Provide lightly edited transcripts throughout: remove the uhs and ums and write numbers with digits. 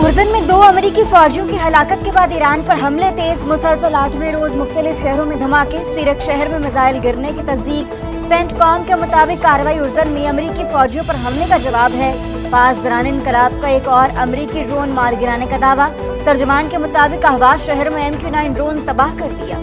उर्दन में 2 अमेरिकी फौजियों की हलाकत के बाद ईरान पर हमले तेज। मुसलसल 8वें रोज मुख्तलिफ शहरों में धमाके। सीरक शहर में मिसाइल गिरने की तस्दीक। सेंटकॉम के मुताबिक कार्रवाई उर्दन में अमेरिकी फौजियों पर हमले का जवाब है। पास दौरान इनकलाब का एक और अमेरिकी ड्रोन मार गिराने का दावा। तर्जुमान के मुताबिक अहवाज शहर में MQ-9 ड्रोन तबाह कर दिया।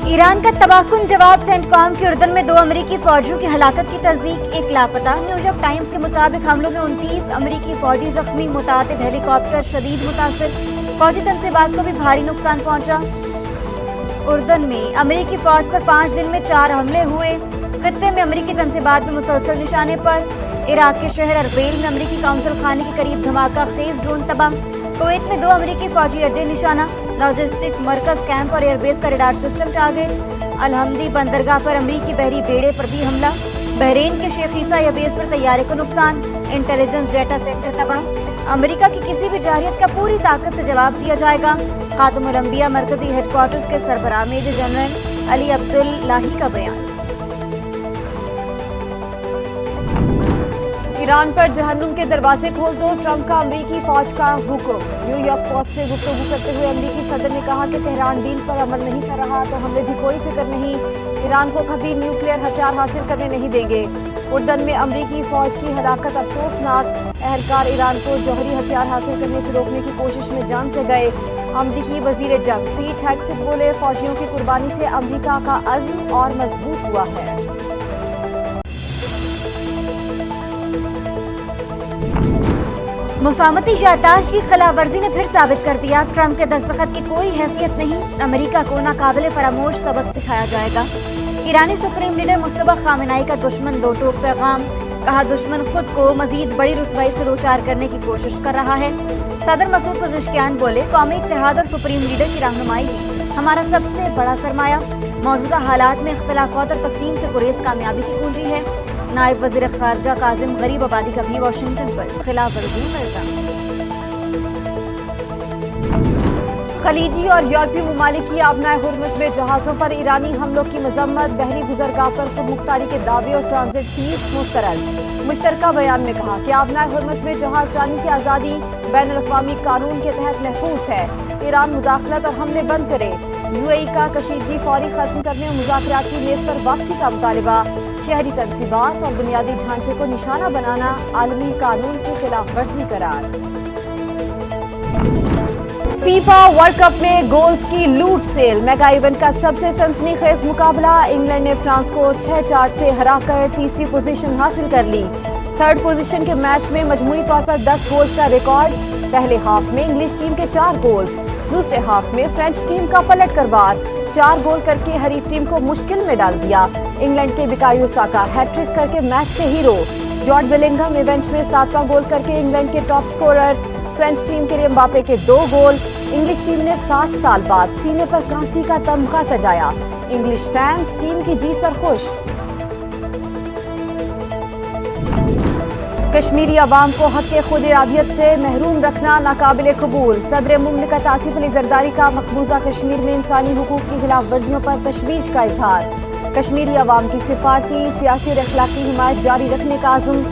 ईरान का तबाहकुन जवाब। सेंटकॉम की उर्दन में 2 अमेरिकी फौजियों की हलाकत की तस्दीक। एक लापता। न्यूयॉर्क टाइम्स के मुताबिक हमलों में 29 अमेरिकी फौजी जख्मी। मुतादिद हेलीकॉप्टर शदीद मुतासिर। फौजी तनसीबात को भी भारी नुकसान पहुंचा। उर्दन में अमेरिकी फौज पर 5 दिन में 4 हमले हुए। खित्ते में अमेरिकी तनसीबात में मुसलसल निशाने पर। इराक के शहर अरबेल में अमेरिकी काउंसिल खाने के करीब धमाका खेज ड्रोन तबाह। कुवैत में 2 अमेरिकी फौजी अड्डे निशाना। लॉजिस्टिक मरकज, कैंप और एयरबेस का रडार सिस्टम टारगेट। अलहमदी बंदरगाह पर अमेरिकी बहरी बेड़े पर भी हमला। बहरीन के शेख ईसा एयरबेस पर तैयारे को नुकसान। इंटेलिजेंस डेटा सेंटर तबाह। अमेरिका की किसी भी जारहियत का पूरी ताकत से जवाब दिया जाएगा। खातमुल अंबिया मरकजी हेडक्वार्टर्स के सरबराह मेजर जनरल अली अब्दुल्लाही का बयान। ईरान पर जहन्नुम के दरवाजे खोल दो, ट्रंप का अमेरिकी फौज का हुक्म। न्यूयॉर्क पोस्ट से गुफ्तगू करते हुए अमेरिकी सदर ने कहा कि तेहरान डील पर अमल नहीं कर रहा तो हमें भी कोई फिक्र नहीं। ईरान को कभी न्यूक्लियर हथियार हासिल करने नहीं देंगे। उर्दन में अमेरिकी फौज की हलाकत अफसोसनाक। एहलकार ईरान को जौहरी हथियार हासिल करने से रोकने की कोशिश में जान से गए। अमेरिकी वजीर जंग पीट हेगसेथ बोले, फौजियों की कुर्बानी से अमेरिका का अज़्म और मजबूत हुआ है। मुफाहमती याददाश्त की खिलाफवर्जी ने फिर साबित कर दिया, ट्रंप के दस्तखत की कोई हैसियत नहीं। अमेरिका को नाकाबिले फरामोश सबक सिखाया जाएगा। ईरानी सुप्रीम लीडर मुस्तफा खामेनेई का दुश्मन दो टोक पैगाम। कहा, दुश्मन खुद को मजीद बड़ी रुसवाई से दोचार करने की कोशिश कर रहा है। सदर मसूद पज़ेश्कियान बोले, कौमी इत्तेहाद और सुप्रीम लीडर की रहनुमाई ही हमारा सबसे बड़ा सरमाया। मौजूदा हालात में इख्तिलाफात और तक़सीम से गुरेज कामयाबी की कुंजी है। नायब वज़ीर ख़ारजा काज़िम गरीब आबादी का भी वाशिंगटन पर खिलाफ वर्जी का इल्ज़ाम। खलीजी और यूरोपीय ममालिक की आबनाए हुर्मुज़ में जहाज़ों पर ईरानी हमलों की मजम्मत। बहरी गुजरगाह पर खुद मुख्तारी के दावे और ट्रांजिट फीस मुस्तरद। मुश्तरका बयान में कहा कि आबनाए हुर्मुज़ में जहाज़ रानी की आज़ादी बैनुल-अक़वामी कानून के तहत महफूज है। ईरान मुदाखलत और हमले बंद करे। UAE का कशीदगी फौरी खत्म करने और मुज़ाकराती मेज़ पर वापसी का मुतालबा। शहरी तनसीबात और बुनियादी ढांचे को निशाना बनाना आलमी कानून की खिलाफ वर्जी करार। फीफा वर्ल्ड कप में गोल्स की लूट सेल। मेगा इवेंट का सबसे सनसनीखेज मुकाबला। इंग्लैंड ने फ्रांस को 6-4 से हराकर तीसरी पोजीशन हासिल कर ली। थर्ड पोजीशन के मैच में मजमूई तौर पर 10 गोल्स का रिकॉर्ड। पहले हाफ में इंग्लिश टीम के 4 गोल्स, दूसरे हाफ में फ्रेंच टीम का पलट कर वार। 4 गोल करके हरीफ टीम को मुश्किल में डाल दिया। इंग्लैंड के बुकायो साका हैट्रिक करके मैच के हीरो। जॉर्ज बेलिंघम इवेंट में 7वां गोल करके इंग्लैंड के टॉप स्कोरर। फ्रेंच टीम के लिए एम्बापे के 2 गोल। इंग्लिश टीम ने 60 साल बाद सीने पर कांसी का तमगा सजाया। इंग्लिश फैंस टीम की जीत पर खुश। कश्मीरी अवाम को हक के खुद इरादियत से महरूम रखना नाकाबिले कबूल। सदर मुमलिकत आसिफ अली जरदारी का मकबूजा कश्मीर में इंसानी हुकूक की खिलाफ वर्जियों पर तशवीश का इजहार। कश्मीरी अवाम की सिफारती, सियासी और अखलाकी हिमायत जारी रखने का आज़म।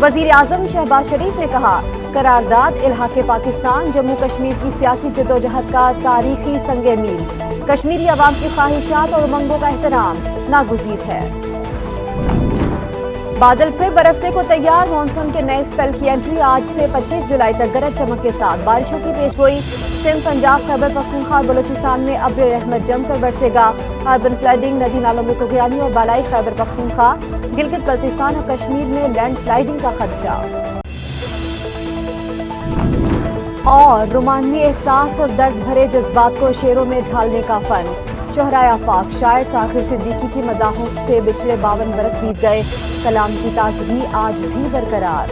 वज़ीर आज़म शहबाज शरीफ ने कहा, करारदाद इल्हाक़े पाकिस्तान जम्मू कश्मीर की सियासी जदोजहद का तारीखी संगे मील। कश्मीरी अवाम की ख्वाहिशात और उमंगों का एहतराम नागुज़ीर है। बादल फिर बरसने को तैयार। मॉनसून के नए स्पेल की एंट्री। आज से 25 जुलाई तक गरज चमक के साथ बारिशों की पेशगोई। सिंध, पंजाब, खैबर पख्तूनख्वा और बलूचिस्तान में अब्र रहमत जमकर बरसेगा। अर्बन फ्लडिंग, नदी नालों में तुग़यानी और बालाई खैबर पख्तूनख्वा, गिलगित बल्तिस्तान और कश्मीर में लैंडस्लाइडिंग का खदशा। और रोमानी एहसास और दर्द भरे जज्बात को शेरों में ढालने का फन। शोहराए आफाक शायर साखिर सिद्दीकी की मदाहों से पिछले 52 बरस बीत गए। कलाम की ताज़गी आज भी बरकरार।